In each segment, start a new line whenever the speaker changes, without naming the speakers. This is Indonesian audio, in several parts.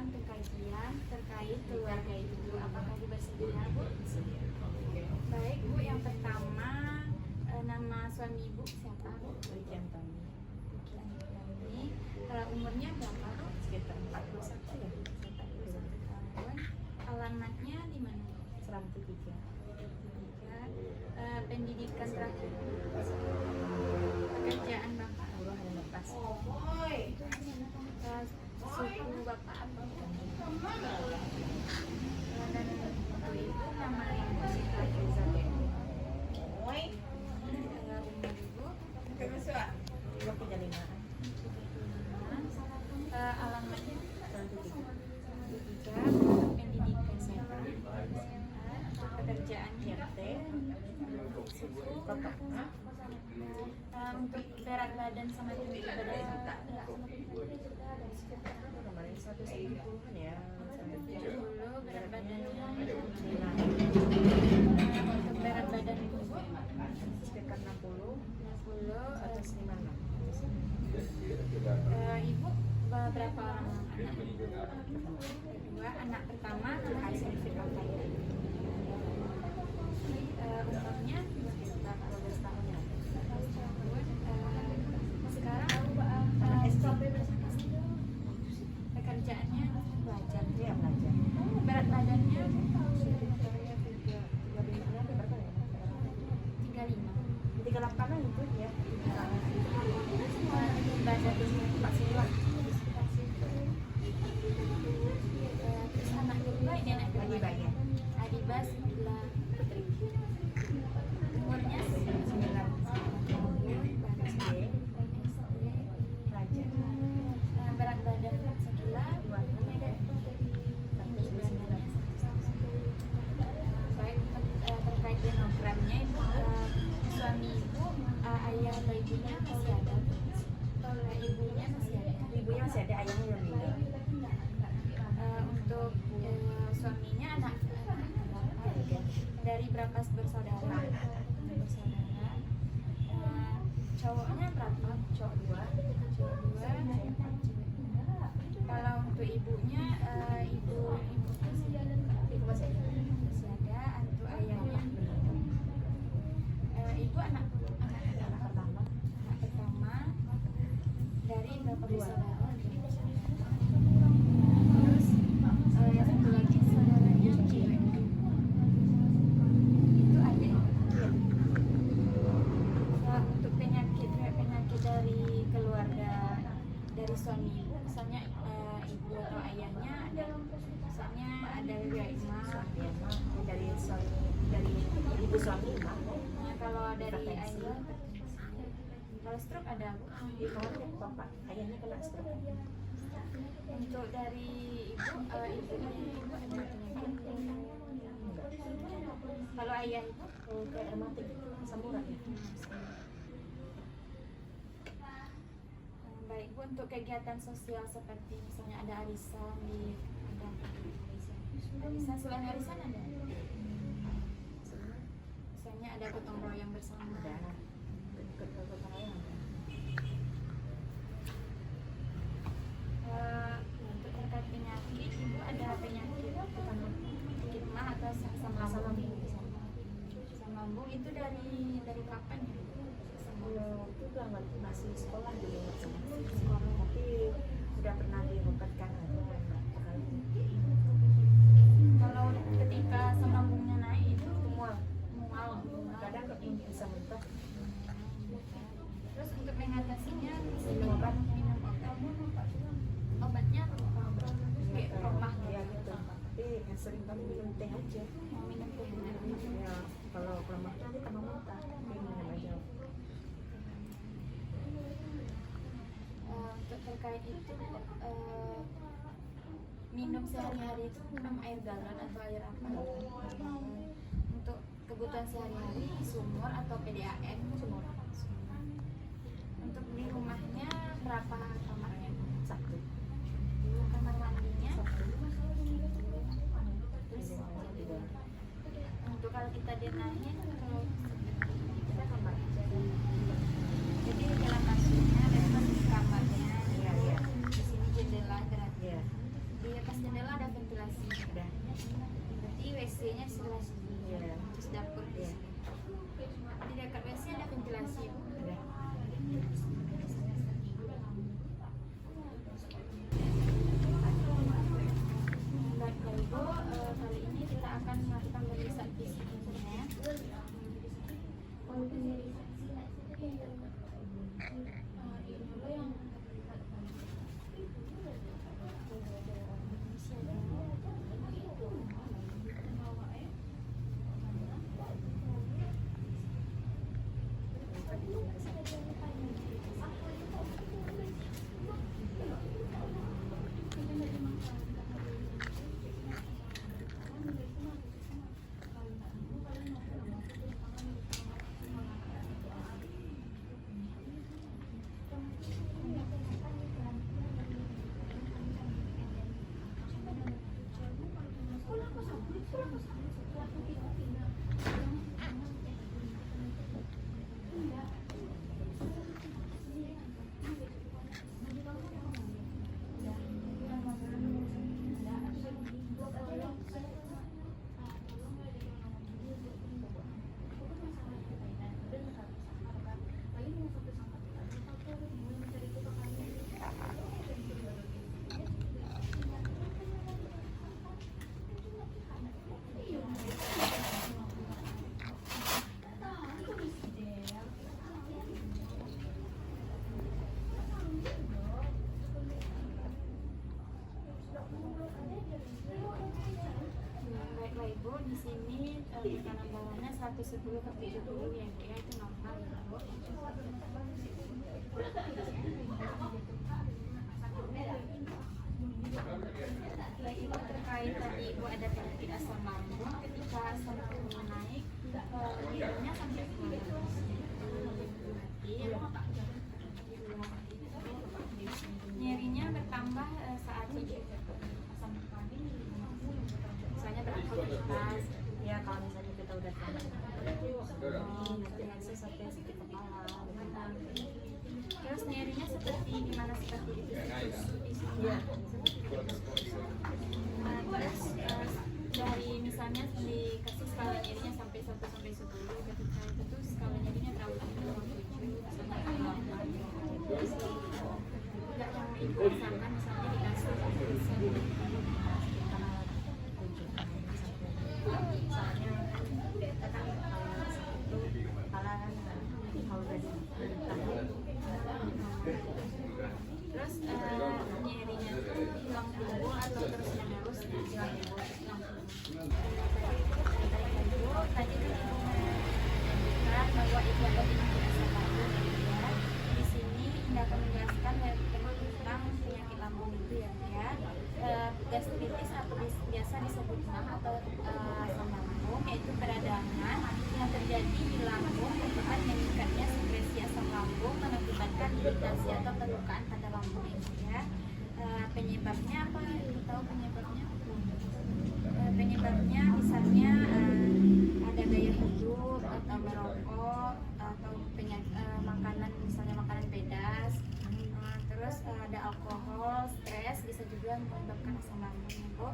Bang untuk kajian terkait keluarga Ibu. Apakah Ibu bersedia, Bu? Baik, Bu. Yang pertama, nama suami Ibu siapa, Bu?
Rikian Tami.
Umurnya berapa, Bu?
Sekitar 41 ya.
41 tahun. Alamatnya di mana?
Seramti 3.
Pendidikan terakhir. Pekerjaan Bapak.
Buruh hanya lepas.
Suku Bapak apa? Dan untuk Ibu nama Ibu Elizabeth. Umur Ibu?
25.
Alamatnya?
Seramti 3.
Pendidikan pekerjaan
RT.
suku
Bapak.
untuk berat badan sama tinggi badan
Kemarin 170-an ya.
70 berat badannya.
9.
Untuk berat badan Ibu
Sekitar 60.
60.
156.
Ibu berapa orang anak? Dua. Anak pertama Aisyah Firqautaya. Umurnya
12 tahun ya.
12 tahun. Sekarang pekerjaannya belajar.
Dia belajar.
Berat badannya
Sekitarnya 35 berapa ya?
35.
38-an itu ya.
Badan Pak Sila. Terus anak kedua ini anak kedua. Adibas Bila Putri. Umurnya 9 tahun.
SD. Belajar.
Berat badan segila
26.
baik. Terkait demogramnya Ibu, suami Ibu, ayah atau ibunya masih ada? Ibunya masih ada.
Ibunya masih ada, ayahnya udah meninggal.
Untuk suaminya anak dari berapa bersaudara? Bersaudara. Cowoknya berapa?
Cowok 2.
Cowok 2. Kalau untuk ibunya, ibu masih ada.
Ibu masih ada.
Masih ada. Untuk ayahnya, ibu anak
Anak pertama.
dari berapa
2.
bersaudara? Terus yang satu lagi saudaranya cewek. Itu adik. Untuk penyakit dari keluarga dari suami ibu, misalnya ibu atau ayahnya ada, misalnya ada riwayat imah.
Suami emang dari ibu suami emang.
Kalau dari ayah, kalau stroke ada, Bu.
Ibu bapak ayahnya kena stroke.
Untuk dari ibu, ibu ada penyakit.
Enggak.
Kalau ayah ibu,
Kayak rematik asam urat ya.
Baik Bu, untuk kegiatan sosial seperti misalnya ada arisan arisan selain arisan ada? Misalnya ada gotong royong bersama.
Ada. Ke ayah.
Untuk terkait penyakit, Ibu ada penyakit mah atau asam lambung? Asam lambung itu dari kapan ya?
Itu udah masih sekolah dulu sekolah, tapi udah pernah diobatkan sekali.
Kalau ketika asam lambungnya naik itu
Mual.
kadang
Kadang bisa muntah.
Terus untuk mengatasinya
Minum obat.
Obatnya kayak romah
Ya gitu. Tapi yang sering kami minum teh aja.
mau minum teh.
Ya kalau lemah nanti tambah muntah. Tapi minum aja.
Untuk terkait itu minum sehari-hari itu minum air galon atau air apa? Untuk kebutuhan sehari-hari sumur atau PDAM?
Sumur.
Untuk di rumahnya berapa kamarnya?
1.
Kamar mandinya?
1.
Terus
Tidak.
untuk kalau kita denahin kalau
Kita kamar aja.
jadi jalan masuknya dan masuk kamarnya
Iya, iya.
di sini jendela berarti
Iya.
di atas
ke sana.
Baiklah Ibu, di sini tekanan darahnya 110 per 70 ya, ya itu normal ya Bu. Baik Ibu, terkait tadi Ibu ada penyakit asam lambung, ketika asam lambung naik, nyerinya sampai nyerinya bertambah saat tidur. Misalnya beraktivitas,
Ya kalau misalnya kita udah tenang, nanti langsung sampai sakit kepala.
terus nyerinya seperti di mana seperti di
Iya.
terus dari misalnya dikasih skala nyerinya sampai 1 sampai 10, ketika itu tuh skala nyerinya terlalu tinggi 7 misalnya terus tidak yang ibu rasakan misalnya dikasih
Soalnya kita kan itu kepala kan kalau udah ditambah
terus nyerinya tuh hilang dulu atau terus menerus hilang dulu tadi kan ibu mengatakan bahwa itu ada penyakit asam lambung ya. Di sini Indah akan menjelaskan tentang penyakit lambung itu ya. Gastritis atau biasa disebut MAH atau asam lambung, yaitu peradangan yang terjadi di lambung akibat meningkatnya sekresi asam lambung mengakibatkan iritasi atau kelukaan pada lambung itu ya. Penyebabnya apa? Ibu tahu penyebabnya? Penyebabnya misalnya ada gaya hidup atau merokok atau makanan misalnya makanan pedas, terus ada alkohol, stres bisa juga menyebabkan asam lambung ya Bu.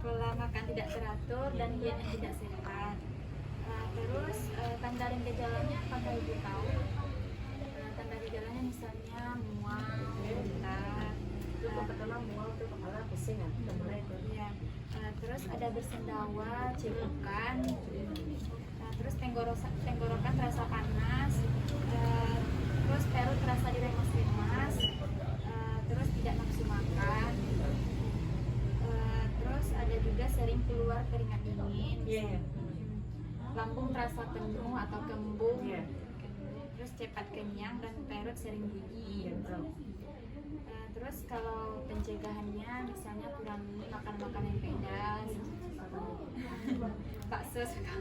Pola makan tidak teratur dan diet yang tidak sehat. Terus tanda dan gejalanya apakah Ibu tahu? Tanda gejalanya misalnya mual, muntah.
itu pertama mual tuh kepala pusing kan, udah mulai tuh.
Ya, terus ada bersendawa, cekukan, terus tenggorokan terasa panas, terus perut terasa diremas-remas, terus tidak nafsu makan, terus ada juga sering keluar keringat dingin,
Iya.
lambung terasa penuh atau kembung,
Iya.
terus cepat kenyang dan perut sering bunyi.
Iya betul.
Terus kalau pencegahannya misalnya kurangi makan makanan pedas, bakso suka.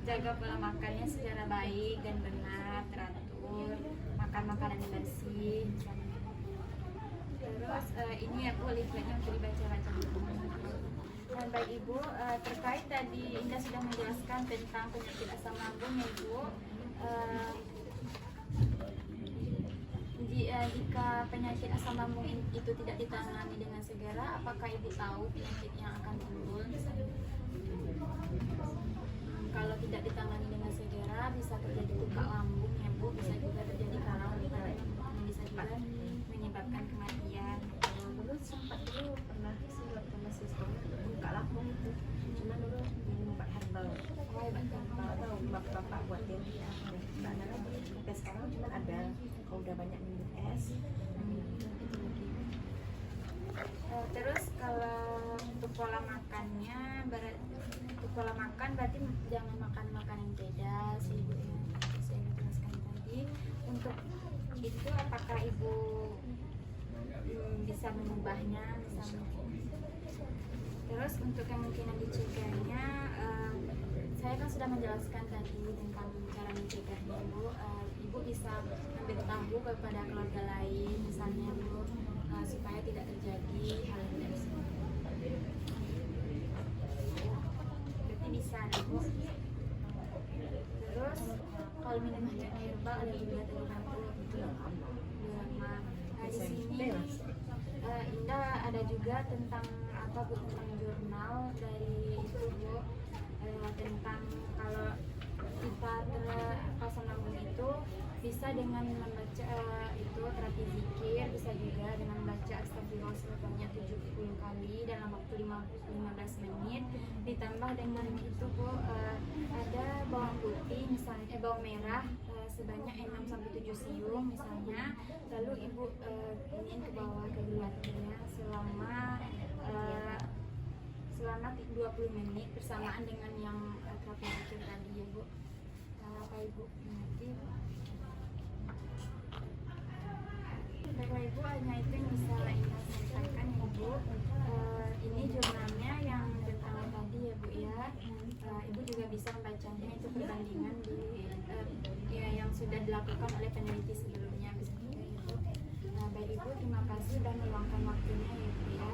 Jaga pola makannya secara baik dan benar, teratur, makan makanan yang bersih. Terus ini ya Bu, leafletnya untuk dibaca-baca. Dan baik Ibu, terkait tadi Indah sudah menjelaskan tentang penyakit asam lambung ya Ibu. Jika penyakit asam lambung itu tidak ditangani dengan segera, apakah Ibu tahu penyakit yang akan timbul? Kalau tidak ditangani dengan segera, bisa terjadi luka lambung ya Bu, bisa juga terjadi kanker yang bisa juga menyebabkan kematian.
Dulu sempat dulu pernah sih waktu masih sekolah buka lambung itu, cuma dulu minum obat herbal.
Oh,
Nggak tahu bapak buatin nggak ada lagi. Sampai sekarang cuma ada, kalau udah banyak minum es.
Terus kalau untuk pola makannya, untuk pola makan berarti jangan makan makanan beda sih ibu ya, saya jelaskan tadi. Untuk itu apakah ibu bisa mengubahnya misalnya? Terus untuk kemungkinan dicegahnya, saya kan sudah menjelaskan tadi tentang cara mencegahnya bu. Ibu bisa memberitahu kepada keluarga lain misalnya bu, supaya tidak terjadi hal yang tidak berarti bisa bu. Terus kalau minuman herbal ada juga tadi kan bu, di sini Indah ada juga tentang apa bu, tentang jurnal dari itu bu, tentang kalau kita terpasang lambung itu bisa dengan membaca itu terapi zikir, bisa juga dengan membaca astagfirullah sebanyak 70 kali dalam waktu 15 menit, ditambah dengan itu bu, ada bawang putih misalnya bawang merah sebanyak 6-7 siung misalnya, lalu ibu ingin ke bawah ke keluarganya selama 20 menit bersamaan dengan yang terapi zikir tadi ya bu. Apa ibu mengerti? Baiklah ibu, hanya itu yang bisa Indah sampaikan ya bu. Ini jurnalnya yang tentang tadi ya bu ya. Ibu juga bisa membacanya, itu perbandingan di ya, yang sudah dilakukan oleh peneliti sebelumnya bisa juga ya bu. Baik ibu, terima kasih sudah meluangkan waktunya ya bu ya.